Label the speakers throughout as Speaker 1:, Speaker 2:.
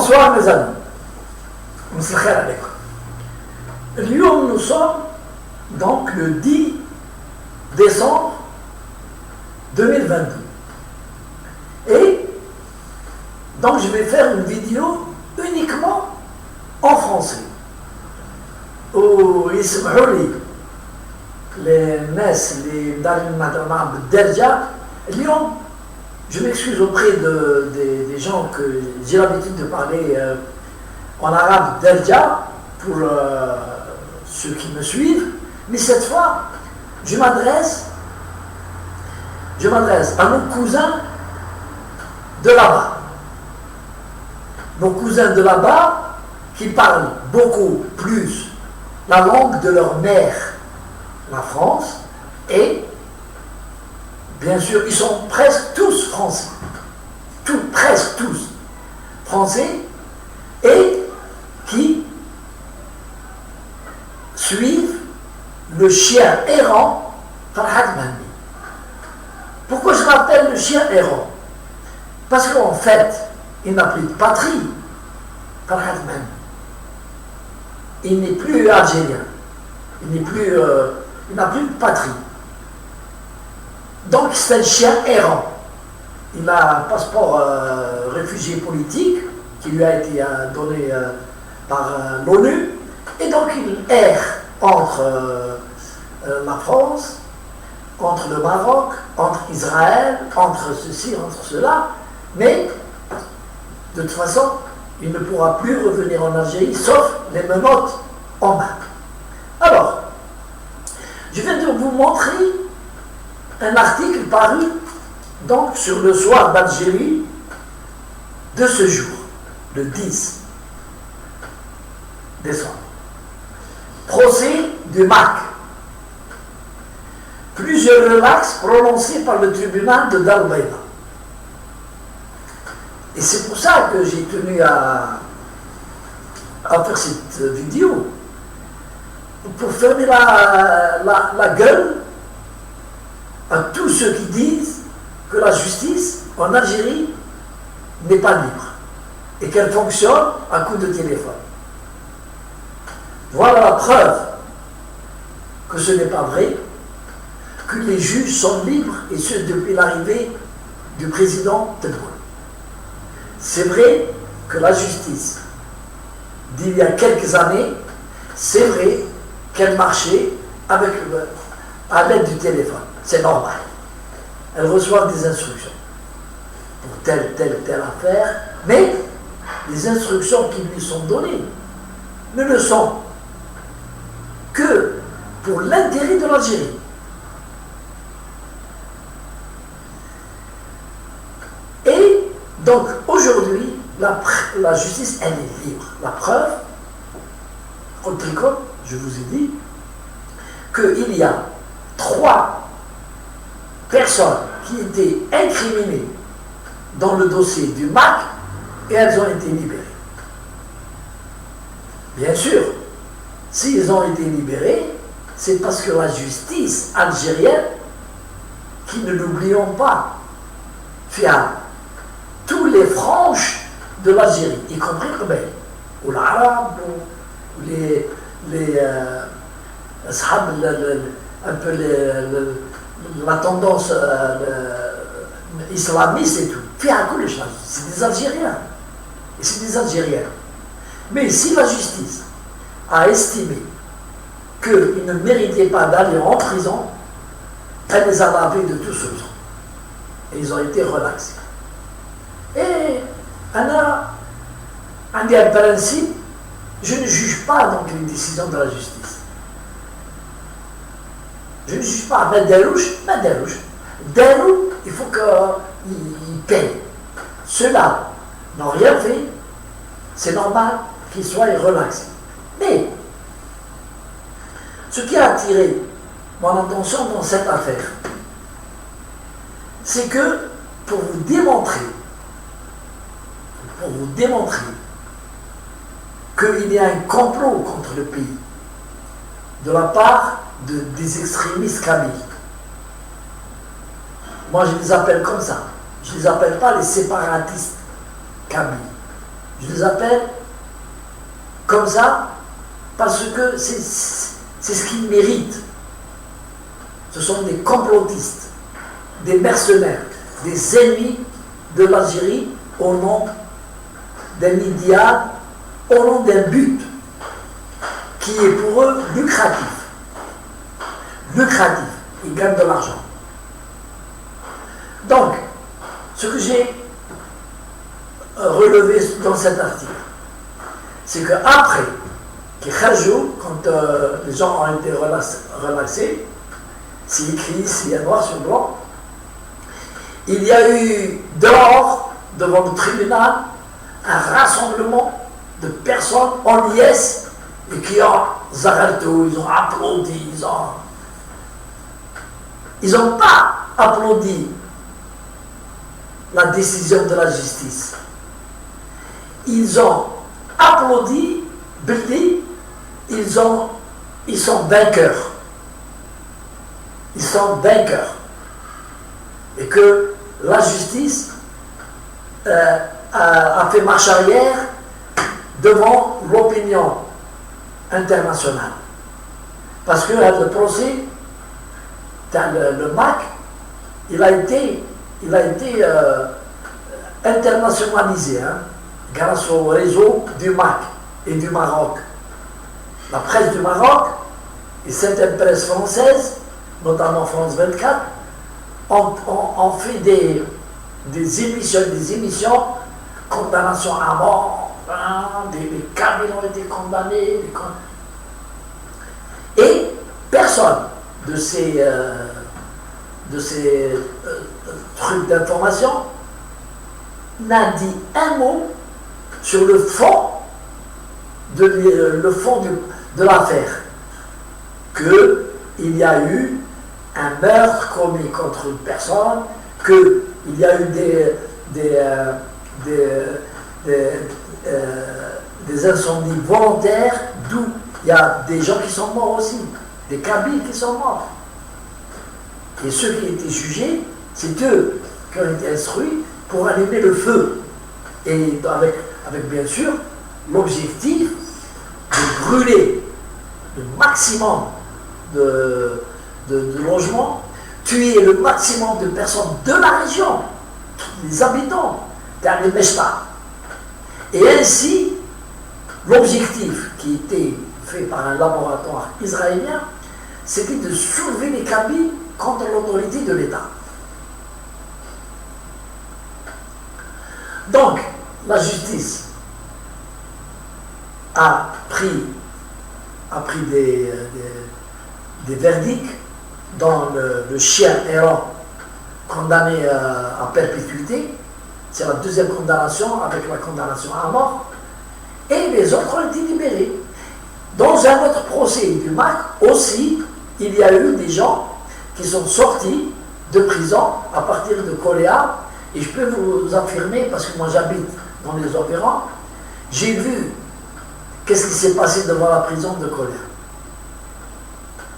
Speaker 1: Bonsoir mes amis. Nous sommes donc le 10 décembre 2022. Et donc je vais faire une vidéo uniquement en français. ويسمحوا لي الناس اللي دارين معنا بالدارجة اليوم. Je m'excuse auprès des gens que j'ai l'habitude de parler en arabe darja pour ceux qui me suivent, mais cette fois, je m'adresse à nos cousins de là-bas. Nos cousins de là-bas qui parlent beaucoup plus la langue de leur mère, la France, et bien sûr, ils sont presque tous français. Presque tous français, et qui suivent le chien errant Farhad Manni. Pourquoi je m'appelle le chien errant? Parce qu'en fait, il n'a plus de patrie, Farhad Manni. Il n'est plus algérien. Il n'a plus de patrie. Donc c'est un chien errant. Il a un passeport réfugié politique qui lui a été donné par l'ONU, et donc il erre entre la France, entre le Maroc, entre Israël, entre ceci, entre cela, mais de toute façon il ne pourra plus revenir en Algérie sauf les menottes en main. Alors, je viens de vous montrer un article paru donc sur le soir d'Algérie de ce jour, le 10 décembre. Procès du MAC. Plusieurs relax prononcés par le tribunal de Dar el Baida. Et c'est pour ça que j'ai tenu à faire cette vidéo, pour fermer la gueule à tous ceux qui disent que la justice en Algérie n'est pas libre et qu'elle fonctionne à coup de téléphone. Voilà la preuve que ce n'est pas vrai, que les juges sont libres, et ce depuis l'arrivée du président Tebboune. C'est vrai que la justice d'il y a quelques années, c'est vrai qu'elle marchait à l'aide du téléphone. C'est normal. Elles reçoivent des instructions pour telle affaire, mais les instructions qui lui sont données ne le sont que pour l'intérêt de l'Algérie. Et donc aujourd'hui, la justice, elle est libre. La preuve, je vous ai dit qu'il y a 3 personnes qui étaient incriminées dans le dossier du MAC, et elles ont été libérées. Bien sûr, s'ils ont été libérés, c'est parce que la justice algérienne, qui, ne l'oublions pas, fait à tous les franges de l'Algérie, y compris le Rebelle, ou l'arabe, ou un peu la tendance islamiste et tout. C'est des Algériens. Et c'est des Algériens. Mais si la justice a estimé qu'ils ne méritaient pas d'aller en prison, elle les a lavés de tout soupçon. Et ils ont été relaxés. Et un principe, je ne juge pas donc les décisions de la justice. Je ne juge pas. Darouche, il faut qu'ils payent. Ceux-là n'ont rien fait, c'est normal qu'ils soient relaxés. Mais ce qui a attiré mon attention dans cette affaire, c'est que pour vous démontrer qu'il y a un complot contre le pays de la part des extrémistes kabyles. Moi je les appelle comme ça. Je ne les appelle pas les séparatistes kabyles. Je les appelle comme ça parce que c'est ce qu'ils méritent. Ce sont des complotistes, des mercenaires, des ennemis de l'Algérie au nom d'un idéal, au nom d'un but qui est pour eux lucratif. Lucratif, ils gagnent de l'argent. Donc, ce que j'ai relevé dans cet article, c'est qu'après, quand les gens ont été relaxés, c'est écrit ici noir sur blanc, il y a eu dehors, devant le tribunal, un rassemblement de personnes en liesse et qui ont arrêté, ils ont applaudi, ils n'ont pas applaudi la décision de la justice. Ils ont applaudi, ils sont vainqueurs. Ils sont vainqueurs. Et que la justice a fait marche arrière devant l'opinion internationale. Parce que le procès, le MAC, il a été internationalisé grâce au réseau du MAC et du Maroc. La presse du Maroc et certaines presses françaises, notamment France 24, ont fait des émissions, condamnation à mort, les Kabyles ont été condamnés, et personne de ces trucs d'information n'a dit un mot sur le fond de l'affaire, qu'il y a eu un meurtre commis contre une personne, qu'il y a eu des incendies volontaires, d'où il y a des gens qui sont morts aussi, des Kabyles qui sont morts. Et ceux qui ont été jugés, c'est eux qui ont été instruits pour allumer le feu. Et avec bien sûr l'objectif de brûler le maximum de logements, tuer le maximum de personnes de la région, les habitants, dans les Meshta. Et ainsi, l'objectif qui était fait par un laboratoire israélien, c'était de soulever les Kabyles contre l'autorité de l'État. Donc, la justice a pris des verdicts dans le chien errant condamné à perpétuité. C'est la deuxième condamnation avec la condamnation à mort. Et les autres ont été libérés. Dans un autre procès du MAC aussi, il y a eu des gens qui sont sortis de prison à partir de Coléa. Et je peux vous affirmer, parce que moi j'habite dans les environs, j'ai vu qu'est-ce qui s'est passé devant la prison de Coléa.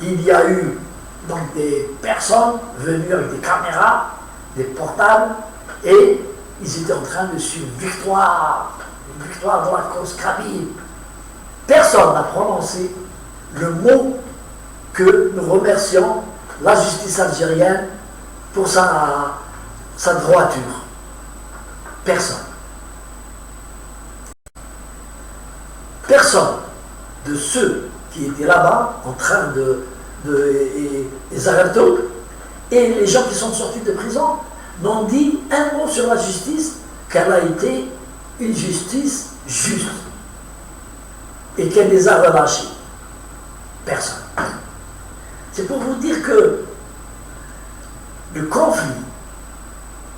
Speaker 1: Il y a eu donc des personnes venues avec des caméras, des portables, et ils étaient en train de suivre une victoire de la cause kabyle. Personne n'a prononcé le mot que nous remercions la justice algérienne pour sa droiture. Personne. Personne de ceux qui étaient là-bas en train les Zarelto et les gens qui sont sortis de prison n'ont dit un mot sur la justice, qu'elle a été une justice juste et qu'elle les a relâchés. Personne. C'est pour vous dire que le conflit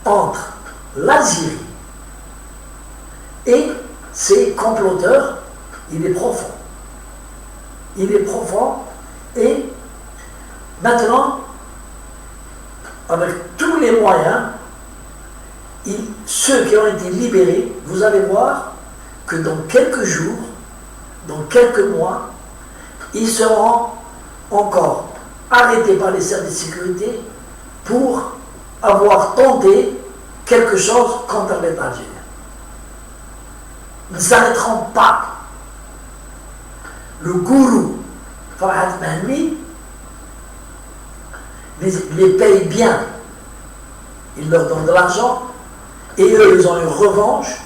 Speaker 1: entre l'Algérie et ses comploteurs, il est profond. Il est profond et maintenant, avec tous les moyens, ceux qui ont été libérés, vous allez voir que dans quelques jours, dans quelques mois, ils seront encore arrêtés par les services de sécurité pour avoir tenté quelque chose contre l'État algérien. ne s'arrêteront pas. Le gourou Farhat Mahmi les paye bien. Il leur donne de l'argent et eux, ils ont une revanche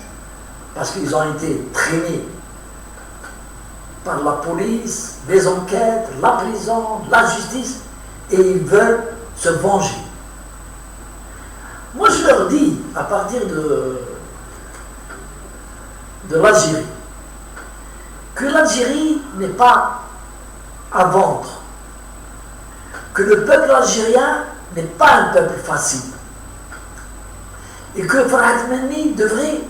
Speaker 1: parce qu'ils ont été traînés par la police, les enquêtes, la prison, la justice, et ils veulent se venger. Moi, je leur dis, à partir de l'Algérie, que l'Algérie n'est pas à vendre, que le peuple algérien n'est pas un peuple facile, et que Farhat Mahmi devrait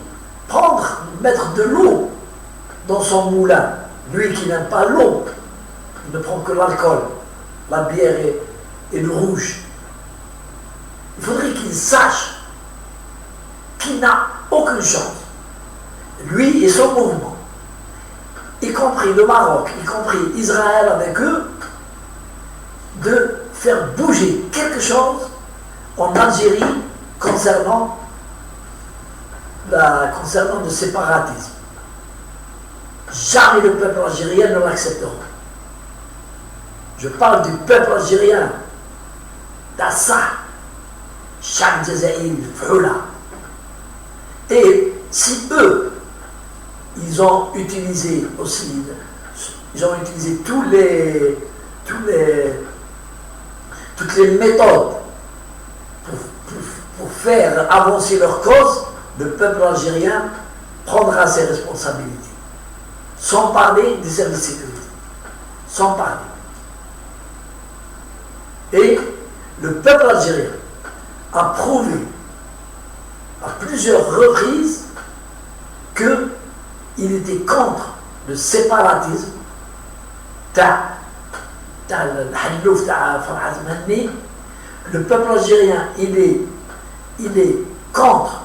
Speaker 1: mettre de l'eau dans son moulin. Lui qui n'aime pas l'eau, il ne prend que l'alcool, la bière et le rouge. Il faudrait qu'il sache qu'il n'a aucune chance, lui et son mouvement, y compris le Maroc, y compris Israël avec eux, de faire bouger quelque chose en Algérie concernant le séparatisme. Jamais le peuple algérien ne l'acceptera. Je parle du peuple algérien, d'Assa, Cham Jazaïr, Fhoula. Et si eux, ils ont utilisé aussi, toutes les méthodes pour faire avancer leur cause, le peuple algérien prendra ses responsabilités. Sans parler des services de sécurité. Sans parler. Et le peuple algérien a prouvé à plusieurs reprises qu'il était contre le séparatisme. Le peuple algérien, il est contre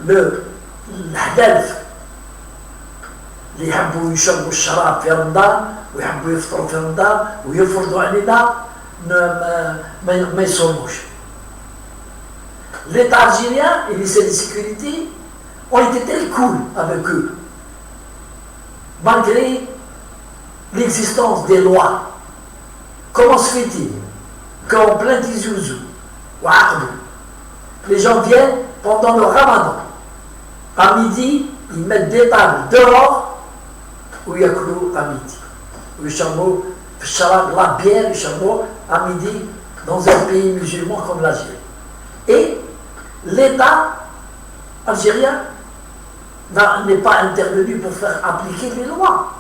Speaker 1: le hadalf. اللي يحبوا يشربوا الشراب في رمضان ويحبوا يفطروا في رمضان ويفرضوا علينا ما يصوموش. L'État algérien et les services de sécurité ont été très cool avec eux, malgré l'existence des lois. Comment se fait-il qu'en plein Tizi Ouzou ou Aqdou, les gens viennent pendant le ramadan, à midi, ils mettent des tables dehors où il y a clou à midi. Où ils la bière, ils à midi dans un pays musulman comme l'Algérie. Et l'État algérien n'est pas intervenu pour faire appliquer les lois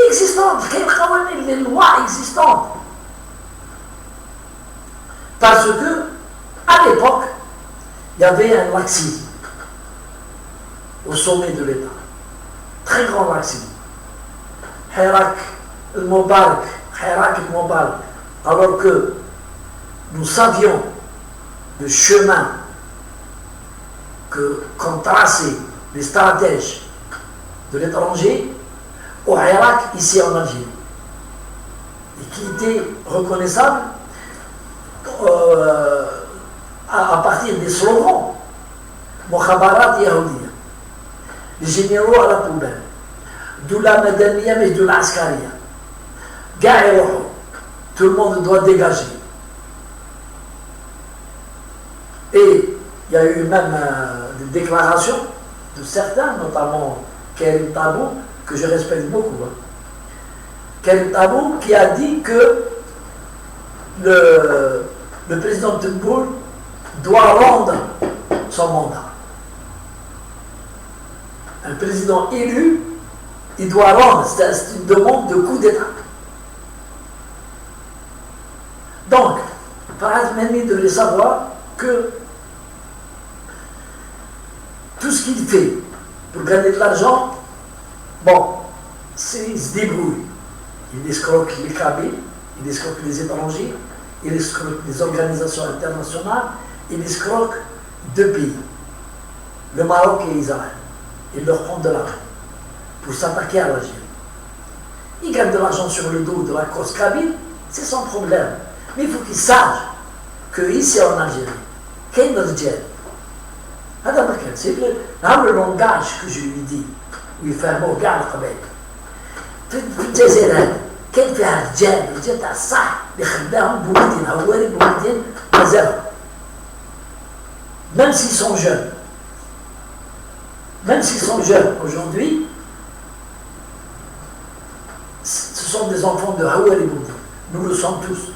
Speaker 1: existantes, les lois existantes. Parce que, à l'époque, il y avait un laxisme au sommet de l'État. Très grand laxisme. Hirak el-Mubarak, alors que nous savions le chemin qu'ont tracé les stratèges de l'étranger au Hirak, ici en Algérie, et qui était reconnaissable à partir des slogans Mokhabarat Yahoudia, les généraux à la poubelle, Doula Madaniya mais Doula Askaria, Gaïro, tout le monde doit dégager. Et il y a eu même des déclarations de certains, notamment Karim Tabou, que je respecte beaucoup. Karim Tabou qui a dit que le président Tebboune doit rendre son mandat. Un président élu, il doit rendre, c'est une demande de coup d'État. Donc, Farhat Mahmi devait savoir que tout ce qu'il fait pour gagner de l'argent, bon, il se débrouille. Il escroque les Kabyles, il escroque les étrangers, il escroque les organisations internationales, il escroque deux pays, le Maroc et Israël. Il leur prend de l'argent pour s'attaquer à l'Algérie. Il gagne de l'argent sur le dos de la cause kabyle, c'est son problème. Mais il faut qu'il sache qu'ici en Algérie, كاين رجال هذا ما كان C'est le langage que je lui dis. Il fait un mot, regarde quand même. في الجزائر هذا كان فيها رجال تاع الصح اللي خداهم بولدين هواري بولدين مازالهم même s'ils sont jeunes aujourd'hui ce sont des enfants de Hawari Boudi. Nous le sommes tous.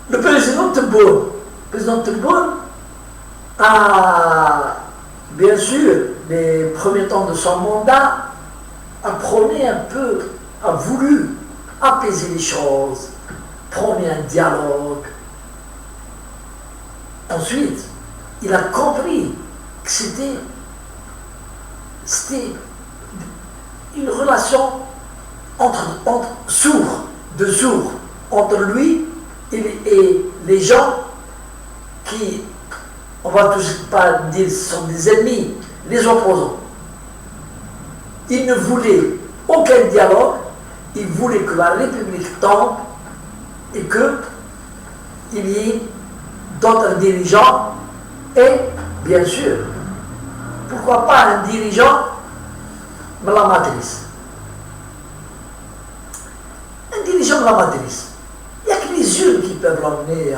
Speaker 1: Le président Tebboune a, bien sûr, les premiers temps de son mandat, a prôné un peu, a voulu apaiser les choses, prôner un dialogue. Ensuite, il a compris que c'était une relation entre sourds, entre lui et les gens qui, on va tous pas dire, sont des ennemis, les opposants. Il ne voulait aucun dialogue, il voulait que la République tombe et qu'il y ait d'autres dirigeants et, bien sûr, pourquoi pas un dirigeant de la matrice. Un dirigeant de la matrice. Il n'y a que les yeux qui peuvent l'emmener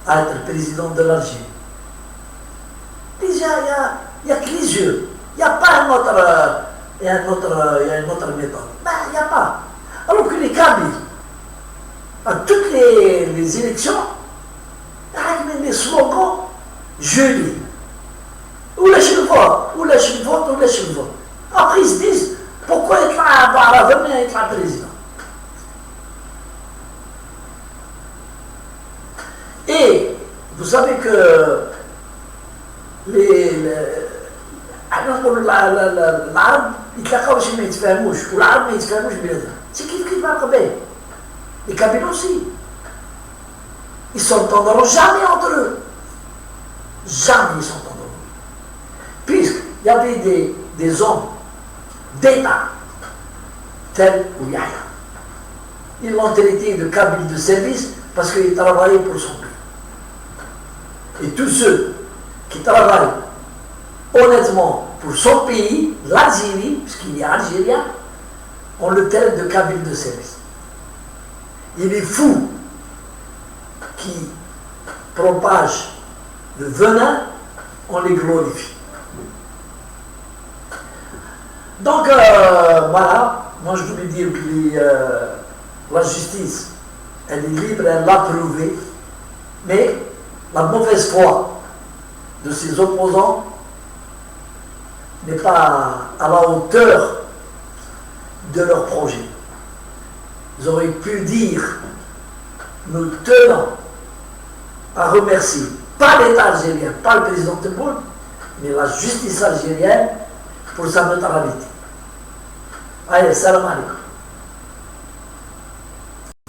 Speaker 1: à être président de l'Algérie. Déjà, il n'y a que les yeux. Il n'y a pas une autre méthode. Ben, il n'y a pas. Alors que les Kabyles, à toutes les élections, les slogans, jeudi. Ou lâchez le vote. Après, ils se disent, pourquoi être là, venir être là président? Et vous savez que l'arabe, c'est qui va acaber. Les Kabyles aussi. Ils ne s'entendront jamais entre eux. Jamais ils s'entendront. Puisqu'il y avait des hommes d'État, tels ou Yahya. Ils l'ont traité de Kabyle de service parce qu'il travaillait pour son pays. Et tous ceux qui travaillent honnêtement pour son pays, l'Algérie, puisqu'il est algérien, on le traite de Kabyle de service. Il est fou qui propage le venin, on les glorifie. Donc voilà, moi je voulais dire que la justice, elle est libre, elle l'a prouvé, mais la mauvaise foi de ses opposants n'est pas à la hauteur de leur projet. Ils auraient pu dire, nous tenons à remercier, pas l'État algérien, pas le président Tebboune, mais la justice algérienne pour sa neutralité. Allez, salam alaikum.